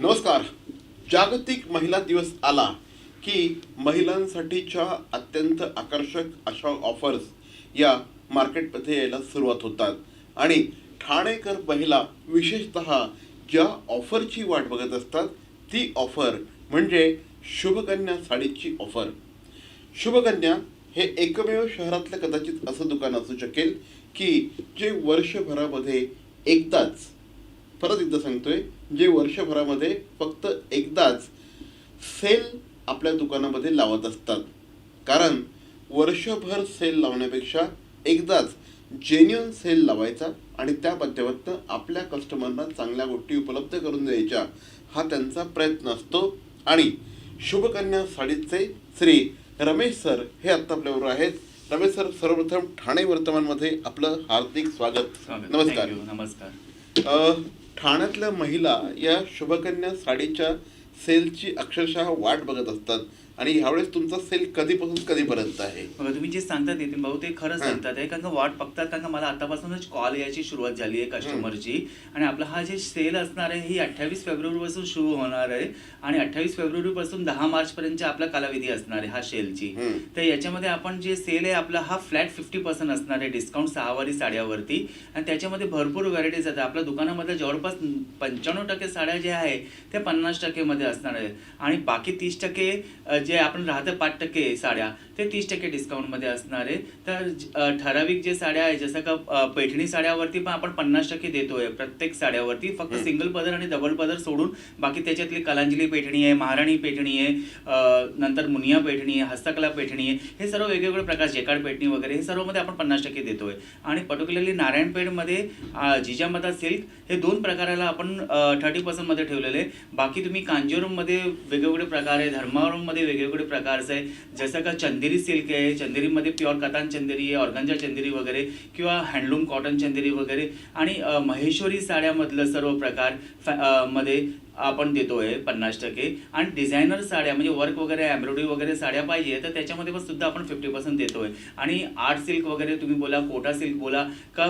नमस्कार. जागतिक महिला दिवस आला की महिलांसाठीच्या अत्यंत आकर्षक अशा ऑफर्स या मार्केटमध्ये यायला सुरुवात होतात आणि ठाणेकर महिला विशेषतः ज्या ऑफरची वाट बघत असतात ती ऑफर म्हणजे शुभकन्या साडीची ऑफर. शुभकन्या हे एकमेव शहरातलं कदाचित असं दुकान असू शकेल की जे वर्षभरामध्ये एकदाच, परत एकदा सांगतोय, जे वर्षभरामध्ये फक्त एकदाच सेल आपल्या दुकानामध्ये लावत असतात. कारण वर्षभर सेल लावण्यापेक्षा एकदाच जेन्युइन सेल लावायचा आणि त्या माध्यमातून आपल्या कस्टमरना चांगल्या गोष्टी उपलब्ध करून द्यायच्या हा त्यांचा प्रयत्न असतो. आणि शुभकन्या साडीचे श्री रमेश सर हे आत्ता आपल्याबरोबर आहेत. रमेश सर, सर्वप्रथम ठाणे वर्तमानमध्ये आपलं हार्दिक स्वागत. नमस्कार. नमस्कार. ठाण्यातल्या महिला या शुभकन्या साडीच्या सेलची अक्षरशः वाट बघत असतात आणि ह्यावेळेस तुमचा सेल कधीपासून कधीपर्यंत आहे? बघा, तुम्ही जे सांगतात नितीन भाऊ ते खरं सांगतात आहे, कारण का वाट बघतात. कारण का मला आतापासूनच कॉल यायची सुरुवात झाली आहे कस्टमरची. आणि आपला हा जे सेल असणार आहे ही 28 फेब्रुवारीपासून सुरू होणार आहे आणि 28 फेब्रुवारीपासून 10 मार्चपर्यंत आपला कालावधी असणार आहे हा सेलची. तर याच्यामध्ये आपण जे सेल आहे आपला हा फ्लॅट 50% असणार आहे डिस्काउंट 6 वारी साड्यावरती. आणि त्याच्यामध्ये भरपूर व्हरायटीज आहेत. आपल्या दुकानामध्ये जवळपास 95% साड्या ज्या आहे त्या 50% मध्ये असणार आहे आणि बाकी 30% जे आपण राहतं 5% साड्या ते 30% डिस्काउंटमध्ये असणार आहे. तर ठराविक जे साड्या आहे जसं का पैठणी साड्यावरती पण आपण 50% देतोय प्रत्येक साड्यावरती. फक्त सिंगल पदर आणि डबल पदर सोडून बाकी त्याच्यातली कलांजली पैठणी आहे, महाराणी पैठणी आहे, नंतर मुनिया पैठणी आहे, हस्तकला पैठणी आहे, हे सर्व वेगवेगळे प्रकार, जेकार्ड पैठणी वगैरे हे सर्वमध्ये आपण 50% देतोय. आणि पर्टिक्युलरली नारायणपेठमध्ये जिजामाता सिल्क हे 2 प्रकाराला आपण 30% मध्ये ठेवलेले आहे. बाकी तुम्ही कांजीवरममध्ये वेगवेगळे प्रकार आहे, धर्मावरममध्ये वेगवेगळे प्रकारचे आहे, जसं का चंदेरी सिल्क आहे, चंदेरीमध्ये प्युअर कतान चंदेरी आहे, ऑर्गंजा चंदेरी वगैरे किंवा हँडलूम कॉटन चंदेरी वगैरे. आणि महेश्वरी साड्यामधलं सर्व प्रकार मध्ये आपण देतोय 50%. आणि डिझायनर साड्या म्हणजे वर्क वगैरे एम्ब्रॉयडरी वगैरे साड्या पाहिजे तर त्याच्यामध्ये पण सुद्धा आपण 50% देतोय. आणि आर्ट सिल्क वगैरे तुम्ही बोला, कोटा सिल्क बोला का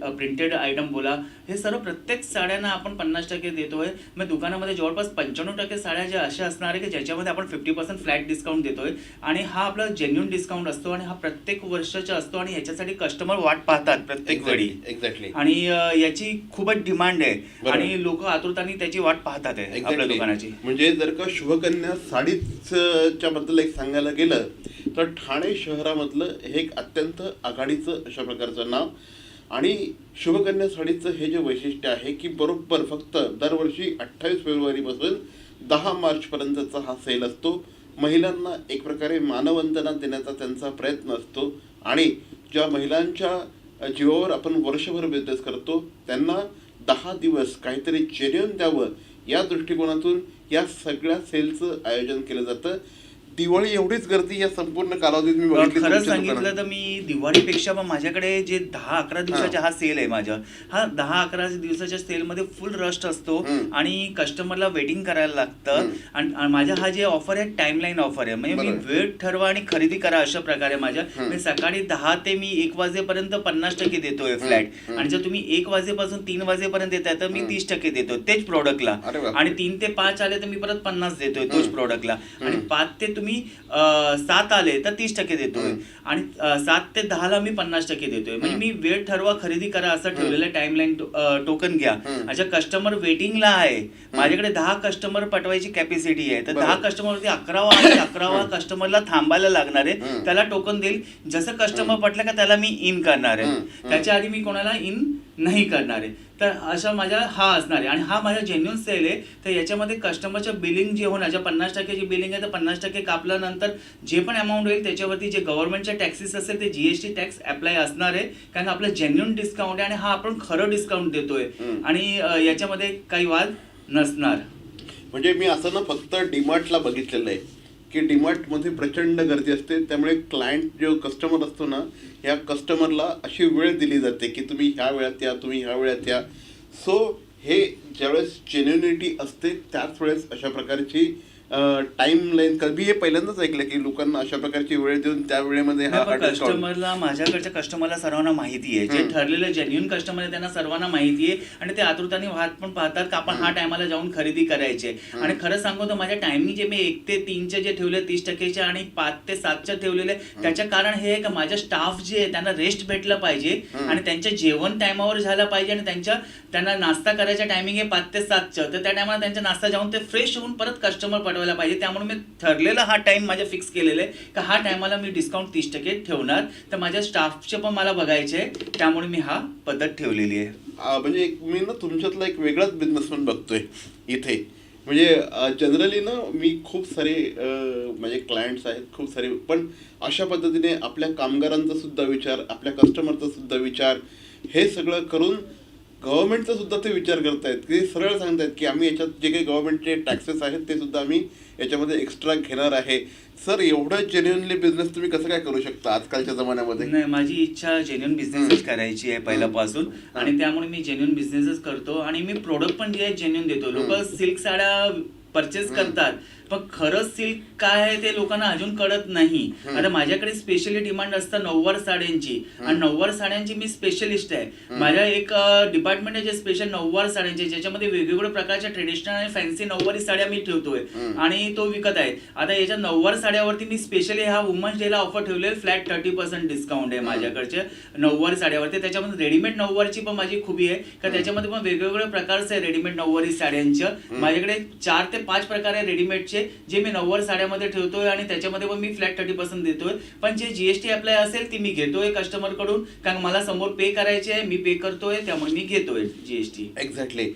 प्रिंटेड आयटम बोला, हे सर्व प्रत्येक साड्यांना आपण 50% देतोय. मग दुकानामध्ये जवळपास 95% साड्या ज्या अशा असणार आहे की ज्याच्यामध्ये आपण 50% फ्लॅट डिस्काउंट देतोय. आणि हा आपला जेन्युइन डिस्काउंट असतो आणि हा प्रत्येक वर्षाचा असतो आणि याच्यासाठी कस्टमर वाट पाहतात प्रत्येक वेळी. एक्झॅक्टली. आणि याची खूपच डिमांड आहे आणि लोक आतुरताने त्याची वाट पाहतात आहे आपल्या दुकानाची. म्हणजे जर का शुभकन्या साडीच्या बद्दल एक सांगायला गेलं तर ठाणे शहरामधलं हे एक अत्यंत आघाडीचं अशा प्रकारचं नाव. आणि शुभकन्या साडीचं हे जे वैशिष्ट्य आहे की बरोबर फक्त दरवर्षी 28 फेब्रुवारीपासून 10 मार्चपर्यंतचा हा सेल असतो. महिलांना एक प्रकारे मानवंदना देण्याचा त्यांचा प्रयत्न असतो आणि ज्या महिलांच्या जीवावर आपण वर्षभर बिझनेस करतो त्यांना 10 दिवस काहीतरी जेन्युइन द्यावं या दृष्टिकोनातून या सगळ्या सेलचं आयोजन केलं जातं. दिवाळी एवढीच गर्दी या संपूर्ण कालावधीत मी बघितली. खरं सांगितलं तर मी दिवाळीपेक्षा पण माझ्याकडे जे 10-11 दिवसाचा हा सेल आहे माझा, हा 10-11 दिवसाच्या सेलमध्ये फुल रश असतो आणि कस्टमरला वेटिंग करायला लागतं. आणि माझा हा जे ऑफर आहे टाइमलाईन ऑफर आहे, म्हणजे मी वेळ ठरवा आणि खरेदी करा अशा प्रकारे माझ्या. मी सकाळी 10 ते मी 1 वाजेपर्यंत 50% देतोय फ्लॅट. आणि जर तुम्ही 1 वाजेपासून 3 वाजेपर्यंत देताय तर मी 30% देतोय तेच प्रोडक्टला. आणि 3 ते 5 आले तर मी परत 50 देतोय तोच प्रोडक्टला. आणि 5 ते तुम्ही 7 आले तर 30% देतोय आणि 7 ते 10 ला मी 50% देतोय. म्हणजे मी वेळ ठरवा खरेदी करा असं ठेवलेलं आहे. टाइमलाईन टोकन घ्या. अच्छा, कस्टमर वेटिंगला आहे, माझ्याकडे 10 कस्टमर पटवायची कॅपॅसिटी आहे तर 10 कस्टमरवरती 11वा कस्टमरला थांबायला लागणार आहे. त्याला टोकन देईल, जसं कस्टमर पटलं का त्याला मी इन करणार आहे, त्याच्या आधी मी कोणाला इन नाही करणार आहे. तर अशा माझ्या हा असणार आहे. आणि हा माझा जेन्युइन सेल आहे. तर याच्यामध्ये कस्टमरचं बिलिंग जे होणार, ज्या 50% बिलिंग आहे तर 50% कापल्यानंतर जे पण अमाऊंट होईल त्याच्यावरती जे गव्हर्नमेंटचे टॅक्सेस असेल ते GST टॅक्स अप्लाय असणार आहे. कारण आपलं जेन्युइन डिस्काउंट आहे आणि हा आपण खरं डिस्काउंट देतोय आणि याच्यामध्ये काही वाद नसणार. म्हणजे मी असं ना फक्त डीमार्टला बघितलेलं आहे की डीमार्टमध्ये प्रचंड गर्दी असते, त्यामुळे क्लायंट जो कस्टमर असतो ना ह्या कस्टमरला अशी वेळ दिली जाते की तुम्ही ह्या वेळात या, तुम्ही ह्या वेळात या. सो हे ज्यावेळेस जेन्युनिटी असते त्याच वेळेस अशा प्रकारची टाइम लाईन कधी हे पहिल्यांदाच ऐकलं की लोकांना अशा प्रकारची वेळ देऊन त्या वेळेमध्ये हा नाही, पण discount. कस्टमरला, माझ्याकडच्या कस्टमरला सर्वांना माहिती आहे, जे ठरलेले जेन्युइन कस्टमर आहे त्यांना सर्वांना माहिती आहे आणि ते आतुरताने वाट पण पाहतात की आपण हा टायमाला जाऊन खरेदी करायची. आणि खरं सांगू तर माझ्या टायमिंग जे मी 1 ते 3चे जे ठेवले 30%चे आणि 5 ते 7चे ठेवलेले, त्याचं कारण हे आहे की माझ्या स्टाफ जे आहे त्यांना रेस्ट भेटलं पाहिजे आणि त्यांचं जेवण टायमावर झालं पाहिजे आणि त्यांना नाश्ता करायचा टायमिंग आहे 5 ते 7चं, तर त्या टायमाला त्यांचा नाश्ता जाऊन ते फ्रेश होऊन परत कस्टमर पाठवायला पाहिजे. त्यामुळे मी ठरलेला हा टाइम माझ्या फिक्स केलेला आहे की हा टायमाला मी डिस्काउंट 30% ठेवणार. तर माझ्या स्टाफचे पण मला बघायचे, त्यामुळे मी हा पद्धत ठेवलेली आहे. म्हणजे मी ना तुमच्यातला एक वेगळाच बिझनेसमॅन बघतोय इथे. म्हणजे जनरली ना मी खूप सारे माझे क्लायंट्स आहेत खूप सारे, पण अशा पद्धतीने आपल्या कामगारांचा सुद्धा विचार, आपल्या कस्टमरचा सुद्धा विचार, हे सगळं करून गव्हर्नमेंटचा सुद्धा ते विचार करतायत की सरळ सांगतायत की आम्ही याच्यात जे काही गव्हर्नमेंटचे टॅक्सेस आहेत ते सुद्धा आम्ही याच्यामध्ये एक्स्ट्रा घेणार आहे. सर, एवढं जेन्युइनली बिझनेस तुम्ही कसं काय करू शकता आजकालच्या जमान्यामध्ये? नाही, माझी इच्छा जेन्युइन बिझनेसच करायची आहे पहिल्यापासून आणि त्यामुळे मी जेन्युइन बिझनेसच करतो आणि मी प्रोडक्ट पण जे आहे जेन्युइन देतो. लोक सिल्क साड्या परचेस करतात, पण खरंच सिल्क काय आहे ते लोकांना अजून कळत नाही. आता माझ्याकडे स्पेशली डिमांड असतं नऊवार साड्यांची आणि नऊवार साड्यांची मी स्पेशलिस्ट आहे. माझ्या एक डिपार्टमेंट आहे जे स्पेशल नऊवार साड्यांचे, ज्याच्यामध्ये वेगवेगळ्या प्रकारच्या ट्रेडिशनल आणि फॅन्सी नऊवारी साड्या मी ठेवतोय आणि तो विकत आहे. आता याच्या नऊवार साड्यावरती मी स्पेशली हा वुमन्स डेला ऑफर ठेवलेला, फ्लॅट 30% डिस्काउंट आहे माझ्याकडचे नऊवार साड्यावरती. त्याच्यामध्ये रेडीमेड नऊवारची पण माझी खूबी आहे का त्याच्यामध्ये पण वेगवेगळ्या प्रकारचे रेडीमेड नऊवारी साड्यांचं माझ्याकडे 4 ते 5 प्रकार आहे रेडीमेडचे, जे मी नऊवार साड्यामध्ये ठेवतोय आणि त्याच्यामध्ये पण मी फ्लॅट 30% देतोय. पण जे जीएसटी अप्लाय असेल ती मी घेतोय कस्टमर कडून, कारण मला समोर पे करायचे आहे, मी पे करतोय, त्यामुळे मी घेतोय जीएसटी. एक्झॅक्टली.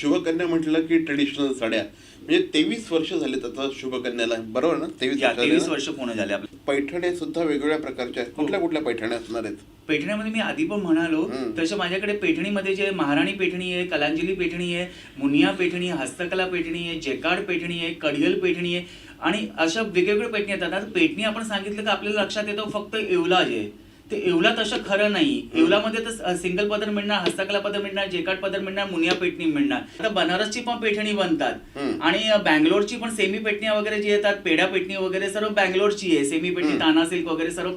शुभकन्या म्हटलं की ट्रेडिशनल साड्या, म्हणजे 23 वर्ष झालेत आता शुभकन्याला, बरोबर ना? 23 वर्ष पूर्ण झाले आपले. पैठण्या सुद्धा वेगवेगळ्या प्रकारच्या आहेत. कुठल्या कुठल्या पैठण्या असणार आहेत? पैठणीमध्ये मी आधी पण म्हणालो तसं माझ्याकडे पैठणीमध्ये जे महाराणी पैठणी आहे, कलांजली पैठणी आहे, मुनिया पैठणी, हस्तकला पैठणी आहे, जेकार्ड पैठणी आहे, कडियल पैठणी आहे आणि अशा वेगवेगळ्या पैठणी येतात. आता पैठणी आपण सांगितलं की आपल्याला लक्षात येतो फक्त येवला जे ते येवला तसं खरं नाही. येवलामध्ये तर सिंगल पदर मिळणार, हस्तकला पदर मिळणार, जेकार्ड पदर मिळणार, मुनिया पैठणी मिळणार. आता बनारसची पण पैठणी बनतात आणि बँगलोरची पण सेमी पैठणी वगैरे जी येतात, पेढा पैठणी वगैरे सर्व बँगलोरची आहे. सेमी पैठणी, ताना सिल्क वगैरे सर्व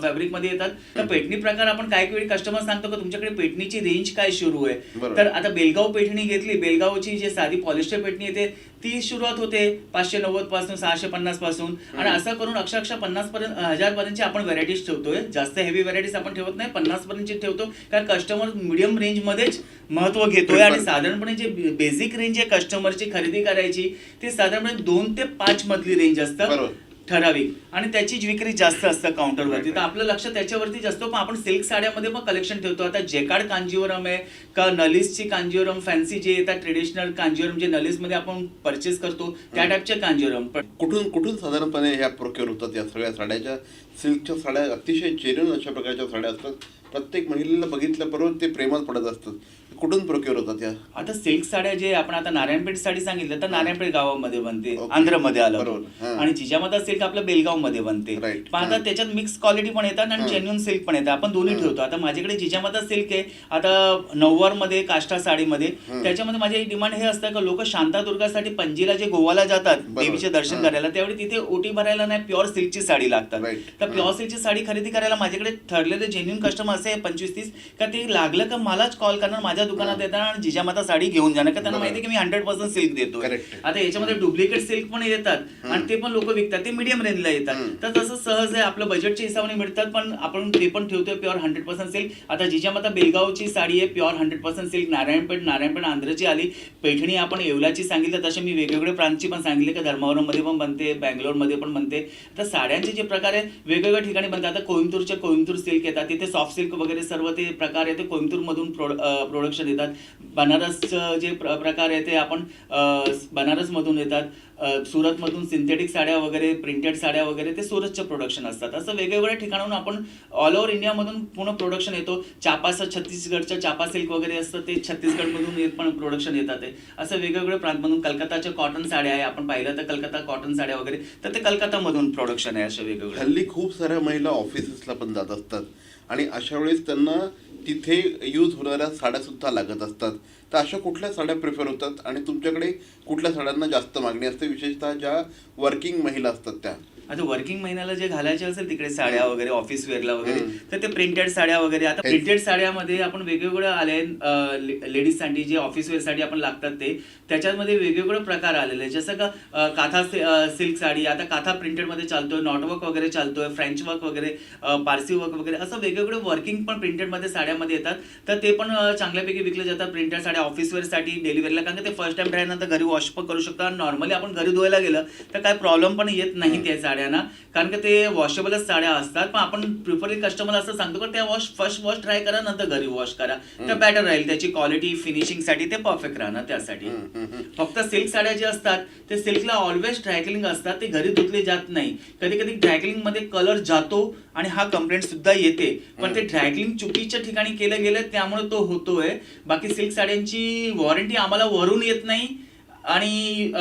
फॅब्रिक मध्ये येतात. तर पैठणी प्रकार आपण काही वेळी कस्टमर सांगतो की तुमच्याकडे पैठणीची रेंज काय सुरू आहे. तर आता बेलगाव पैठणी घेतली, बेलगावची जी साधी पॉलिस्टर पैठणी येते ती सुरुवात होते 590 पासून, 650 पासून आणि असं करून अक्षरशः 50 पर्यंत, 1000 पर्यंतची आपण व्हरायटीज ठेवतोय. जास्त हेवी व्हरायटीज आपण ठेवत नाही, 50 पर्यंतची ठेवतो, कारण कस्टमर मिडियम रेंज मध्येच महत्व घेतोय आणि साधारणपणे जे बेसिक रेंज आहे कस्टमरची खरेदी करायची ते साधारणपणे 2 ते 5 मधली रेंज असतं ठराविक, आणि त्याची विक्री जास्त असतं काउंटरवरती. तर आपलं लक्ष त्याच्यावरती जास्त. पण आपण सिल्क साड्यामध्ये पण कलेक्शन ठेवतो. आता जेकार्ड कांजीवरम आहे का, नलीसची कांजीवरम, फॅन्सी जे येतात ट्रेडिशनल कांजीवरम जे नलीस मध्ये आपण परचेस करतो त्या टाईपचे कांजीवरम. पण कुठून साधारणपणे ह्या प्रोक्युअर होतात या सगळ्या साड्याच्या? सिल्कच्या साड्या अतिशय जेन्युइन अशा प्रकारच्या साड्या असतात, प्रत्येक महिलेला बघितल्याबरोबर ते प्रेमात पडत असतात. कुठून प्रोक्युअर होतात या? आता सिल्क साड्या जे आपण आता नारायणपेठ साडी सांगितलं तर नारायणपेठ गावामध्ये बनते, आंध्रमध्ये आलं, आणि जिजामाता सिल्क आपलं बेलगाव मध्ये बनते. पण आता त्याच्यात मिक्स क्वालिटी पण येतात आणि जेन्युइन सिल्क पण येतात. आपण दोन्ही ठेवतो. आता माझ्याकडे जिजामाता सिल्क आहे, आता नऊवार मध्ये, काष्टा साडीमध्ये. त्याच्यामध्ये माझे डिमांड हे असतं की लोक शांतादुर्गासाठी पणजीला जे गोवाला जातात देवीचे दर्शन करायला, त्यावेळी तिथे ओटी भरायला नाही, प्युअर सिल्कची साडी लागतात. तर प्युअर सिल्कची साडी खरेदी करायला माझ्याकडे ठरलेले जेन्युइन कस्टमर असे 25-30 का ते लागलं का मलाच कॉल करणार, माझ्या दुकानात येतात आणि जिजामाता साडी घेऊन जाणार, का त्यांना माहिती की मी 100% सिल्क देतो. आता याच्यामध्ये डुप्लिकेट सिल्क पण येतात आणि ते पण लोक विकतात, ते मीडियम रेंजला येतात. तर तसं सहज आहे, आपलं बजेटच्या हिशोबाने मिळतात, पण आपण ते पण ठेवतोय प्युअर 100% सिल्क. आता जिजामाता बेलगावची साडी आहे प्युअर 100% सिल्क. नारायणपेठ आंध्रची आली. पैठणी आपण येवलाची सांगितलं, तसे मी वेगवेगळे प्रांतची पण सांगितले की धर्मावरम मध्ये पण बनते, बँगलोरमध्ये पण बनते. तर साड्यांचे जे प्रकार आहे वेगवेगळ्या ठिकाणी बनतात. आता कोइंबतूर सिल्क येतात, तिथे सॉफ्ट सिल्क वगैरे सर्व ते प्रकार आहे ते कोइंबतूर मधून प्रोडक्शन येतात. बनारसचं जे प्रकार आहे ते आपण बनारस मधून येतात. सुरत मधून सिंथेटिक साड्या वगैरे, प्रिंटेड साड्या वगैरे ते सुरतचं प्रोडक्शन असतात. असं वेगवेगळ्या ठिकाणाहून आपण ऑल ओव्हर इंडिया मधून पूर्ण प्रोडक्शन येतो. चापाचं छत्तीसगडचं चापा सिल्क वगैरे असतं ते छत्तीसगड मधून पण प्रोडक्शन येतात. असं वेगवेगळ्या प्रांतमधून. कलकत्ताच्या कॉटन साड्या आहे, आपण पाहिलं तर कलकत्ता कॉटन साड्या वगैरे, तर ते कलकत्ता मधून प्रोडक्शन आहे. असं वेगवेगळं. हल्ली खूप साऱ्या महिला ऑफिसेसला पण जात असतात आणि अशा वेळेस त्यांना तिथे यूज होणाऱ्या साड्यासुद्धा लागत असतात. तर अशा कुठल्या साड्या प्रिफर होतात आणि तुमच्याकडे कुठल्या साड्यांना जास्त मागणी असते, विशेषतः ज्या वर्किंग महिला असतात त्या? आता वर्किंग महिन्याला जे घालायचे असेल तिकडे साड्या वगैरे ऑफिस वेअरला वगैरे, हम्म. तर ते प्रिंटेड साड्या वगैरे. आता हेच. प्रिंटेड साड्यामध्ये आपण वेगवेगळं आले, लेडीजसाठी जे ऑफिस वेअरसाठी आपण लागतात ते, त्याच्यामध्ये वेगवेगळे प्रकार आलेले आहेत. जसं का काथा सिल्क साडी, आता काथा प्रिंटेडमध्ये चालतोय, नॉटवर्क वगैरे चालतोय, फ्रेंच वर्क वगैरे, पारसी वर्क वगैरे, असं वेगवेगळे वर्किंग पण प्रिंटेडमध्ये साड्यामध्ये येतात. तर ते पण चांगल्यापैकी विकले जातात प्रिंटेड साड्या ऑफिस वेअरसाठी, डेली वेअरला. कारण ते फर्स्ट टाइम ड्रायनंतर घरी वॉश पण करू शकता. नॉर्मली आपण घरी धुवायला गेलं तर काय प्रॉब्लेम पण येत नाही त्या साड्यांना, कारण की ते वॉशेबलच साड्या असतात. पण आपण प्रिफरली कस्टमरला असं सांगतो की त्या फर्स्ट वॉश ट्राय करा, नंतर घरी वॉश करा, तर बेटर राहील. त्याची क्वालिटी फिनिशिंगसाठी ते परफेक्ट राहणार. त्यासाठी फक्त सिल्क साड्या जे असतात ते सिल्कला ऑलवेज ड्रायक्लिंग असतात, ते घरी धुतले जात नाही. कधी कधी ड्रायक्लिंग मध्ये कलर जातो आणि हा कंप्लेंट सुद्धा येते, पण ते ड्रायक्लिंग चुकीच्या ठिकाणी केलं गेलं त्यामुळे तो होतोय. बाकी सिल्क साड्यांची वॉरंटी आम्हाला वरून येत नाही आणि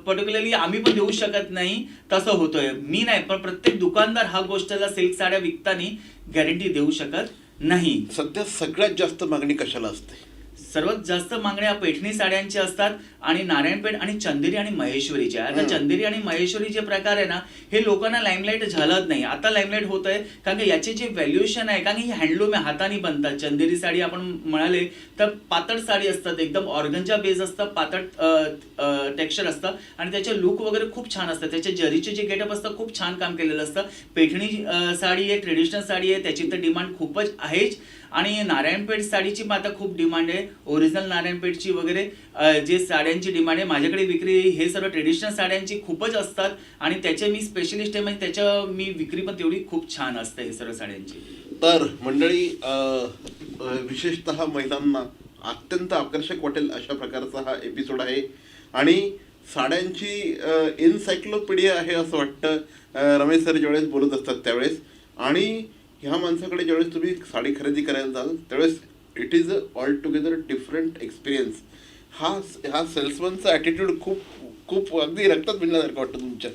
पर्टिक्युलरली आम्ही पण देऊ शकत नाही, तसं होतोय. मी नाही, पण प्रत्येक दुकानदार हा गोष्टीला सिल्क साड्या विकताना गॅरंटी देऊ शकत नाही. सध्या सगळ्यात जास्त मागणी कशाला असते? सर्वात जास्त मागण्या पैठणी साड्यांच्या असतात आणि नारायणपेठ आणि चंदेरी आणि महेश्वरीच्या. आता चंदेरी आणि महेश्वरी जे प्रकार आहे ना, हे लोकांना लाईमलाईट झालंच नाही. आता लाईमलाईट होत आहे कारण की याचे जे व्हॅल्युएशन आहे, कारण की ही हँडलूम आहे, हाताने बनतात. चंदेरी साडी आपण म्हणाले तर पातळ साडी असतात, एकदम ऑर्गनचा बेस असतं, पातळ टेक्स्चर असतं आणि त्याचे लुक वगैरे खूप छान असतं. त्याचे जरीचे जे गेटअप असतं खूप छान काम केलेलं असतं. पैठणी साडी आहे, ट्रेडिशनल साडी आहे, त्याची तर डिमांड खूपच आहेच. आणि नारायणपेठ साडीची पण आता खूप डिमांड आहे, ओरिजिनल नारायणपेठची वगैरे जे साड्यांची डिमांड आहे. माझ्याकडे विक्री हे सर्व ट्रेडिशनल साड्यांची खूपच असतात आणि त्याचे मी स्पेशलिस्ट आहे, म्हणजे त्याच्या मी विक्री पण तेवढी खूप छान असते हे सर्व साड्यांची. तर मंडळी, विशेषतः महिलांना अत्यंत आकर्षक वाटेल अशा प्रकारचा हा एपिसोड आहे आणि साड्यांची एन्सायक्लोपीडिया आहे असं वाटतं रमेश सर ज्यावेळेस बोलत असतात त्यावेळेस. आणि ह्या माणसाकडे ज्यावेळेस तुम्ही साडी खरेदी करायला जाल त्यावेळेस it is a all together different experience. हा सेल्समनचा ॲटिट्यूड खूप खूप अगदी रक्तात भिनल्यासारखं वाटतं तुमच्या.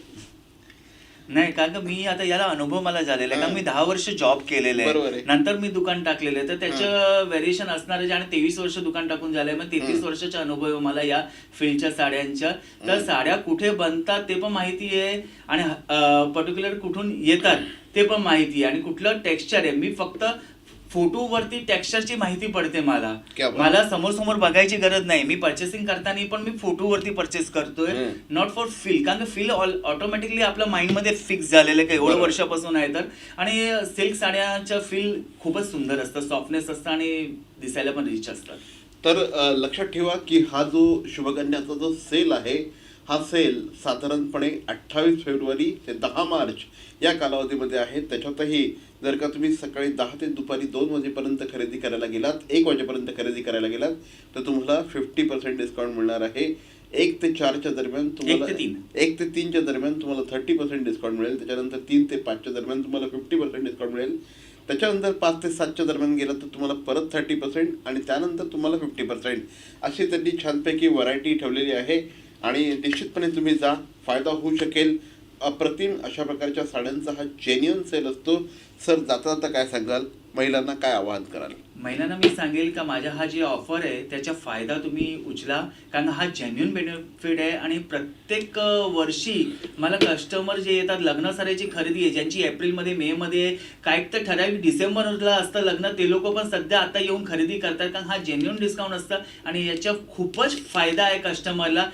नाही, कारण का मी आता याला अनुभव मला झालेला आहे, कारण मी 10 वर्ष जॉब केलेले आहे, नंतर मी दुकान टाकलेलं आहे, तर त्याचं व्हेरिएशन असणार आहे. आणि 23 वर्ष दुकान टाकून झालंय, मग 33 वर्षाचा अनुभव मला या फील्डच्या साड्यांच्या. तर साड्या कुठे बनतात ते पण माहिती आहे आणि पर्टिक्युलर कुठून येतात ते पण माहिती आहे आणि कुठलं टेक्स्चर आहे. मी फक्त फोटोवरती टेक्स्चरची माहिती पडते मला समोर समोर बघायची गरज नाही. मी पर्चेसिंग करताना पण मी फोटोवरती परचेस करतोय, नॉट फॉर फील, कारण फील ऑटोमॅटिकली आपल्या माइंडमध्ये फिक्स झालेलं आहे एवढं वर्षापासून आहे तर. आणि सिल्क साड्यांचं फील खूपच सुंदर असतं, सॉफ्टनेस असतं आणि दिसायला पण रिच असतात. तर लक्षात ठेवा की हा जो शुभकन्याचा जो सेल आहे, हा सेल साधारणपणे 28 फेब्रुवारी ते 10 मार्च या कालावधीमध्ये आहे. त्याच्यातही जर का तुम्ही सकाळी 10 ते दुपारी 2 वाजेपर्यंत खरेदी करायला गेलात, 1 वाजेपर्यंत खरेदी करायला गेलात, तर तुम्हाला 50% डिस्काउंट मिळणार आहे. 1 ते 4च्या दरम्यान तुम्हाला 1 ते 3च्या दरम्यान तुम्हाला 30% डिस्काउंट मिळेल. त्याच्यानंतर 3 ते 5च्या दरम्यान तुम्हाला 50% डिस्काउंट मिळेल. त्याच्यानंतर 5 ते 7च्या दरम्यान गेला तर तुम्हाला परत 30% आणि त्यानंतर तुम्हाला 50%, अशी त्यांनी छानपैकी व्हरायटी ठेवलेली आहे. आणि निश्चितपणे तुम्ही जा, फायदा होऊ शकेल. अप्रतिम अशा प्रकारच्या साड्यांचा हा जेन्युइन सेल असतो. सर, जाता जाता काय सांगाल, महिलांना काय आवाहन कराल? महिलांना मी सांगेल का माझ्या हा जे ऑफर आहे त्याचा फायदा तुम्ही उचला, कारण हा जेन्युइन बेनिफिट आहे. आणि प्रत्येक वर्षी मला कस्टमर जे येतात, लग्न साड्याची खरेदी आहे ज्यांची एप्रिलमध्ये मेमध्ये, काय तर ठराविक डिसेंबरला असतं लग्न, ते लोक पण सध्या आता येऊन खरेदी करतात, कारण हा जेन्युइन डिस्काउंट असतं आणि याचा खूपच फायदा आहे कस्टमरला.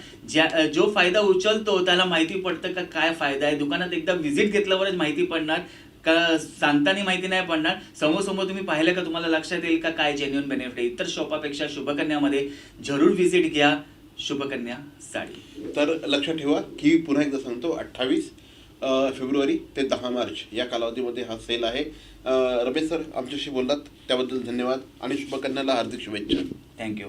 जो फायदा उचलतो त्याला माहिती पडतं का काय फायदा आहे. दुकानात एकदा व्हिजिट घेतल्यावरच माहिती पडणार, का सांगताना माहिती नाही पडणार. समोर तुम्ही पाहिलं का तुम्हाला लक्षात येईल का काय जेन्युइन बेनिफिट आहे. इतर शॉपापेक्षा शुभकन्यामध्ये जरूर व्हिजिट घ्या, शुभकन्या साडी. तर लक्षात ठेवा की पुन्हा एकदा सांगतो, 28 फेब्रुवारी ते 10 मार्च या कालावधीमध्ये हा सेल आहे. रमेश सर, आमच्याशी बोललात त्याबद्दल धन्यवाद आणि शुभकन्याला हार्दिक शुभेच्छा. थँक्यू.